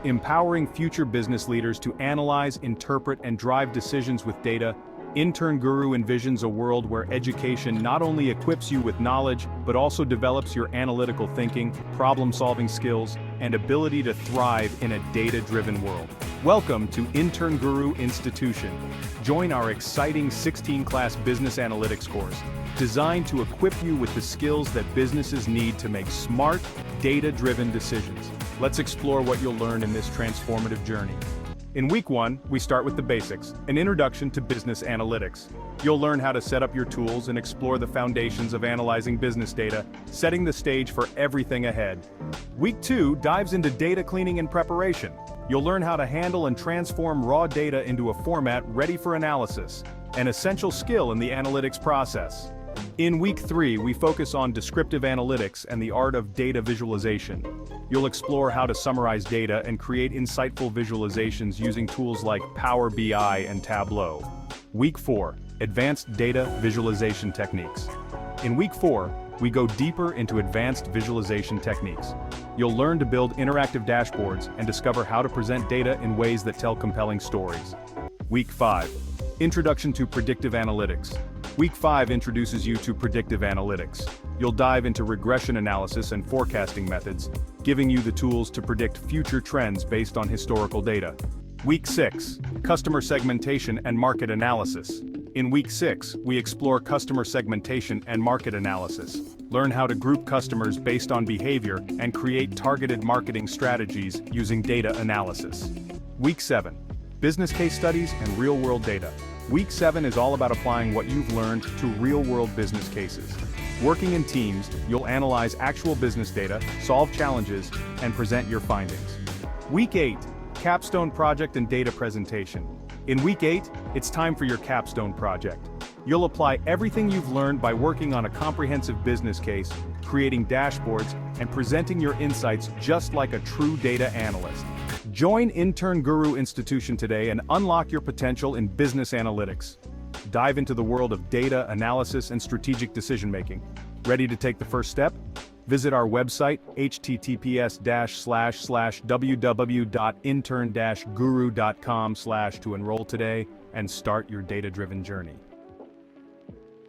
empowering future business leaders to analyze, interpret, and drive decisions with data. InternGuru envisions a world where education not only equips you with knowledge, but also develops your analytical thinking, problem-solving skills, and ability to thrive in a data-driven world. Welcome to InternGuru Institution. Join our exciting 16-class business analytics course, designed to equip you with the skills that businesses need to make smart, data-driven decisions. Let's explore what you'll learn in this transformative journey. In Week 1, we start with the basics, an introduction to business analytics. You'll learn how to set up your tools and explore the foundations of analyzing business data, setting the stage for everything ahead. Week 2 dives into data cleaning and preparation. You'll learn how to handle and transform raw data into a format ready for analysis, an essential skill in the analytics process. In Week 3, we focus on descriptive analytics and the art of data visualization. You'll explore how to summarize data and create insightful visualizations using tools like Power BI and Tableau. Week 4, advanced data visualization techniques. In Week 4, we go deeper into advanced visualization techniques. You'll learn to build interactive dashboards and discover how to present data in ways that tell compelling stories. Week 5, introduction to predictive analytics. Week 5 introduces you to predictive analytics. You'll dive into regression analysis and forecasting methods, giving you the tools to predict future trends based on historical data. Week 6, customer segmentation and market analysis. In Week 6, we explore customer segmentation and market analysis. Learn how to group customers based on behavior and create targeted marketing strategies using data analysis. Week 7, business case studies and real-world data. Week 7 is all about applying what you've learned to real-world business cases. Working in teams, you'll analyze actual business data, solve challenges, and present your findings. Week 8, capstone project and data presentation. In Week 8, it's time for your capstone project. You'll apply everything you've learned by working on a comprehensive business case, creating dashboards, and presenting your insights just like a true data analyst. Join InternGuru Institution today and unlock your potential in business analytics. Dive into the world of data analysis and strategic decision-making. Ready to take the first step? Visit our website, https://www.intern-guru.com/ to enroll today and start your data-driven journey.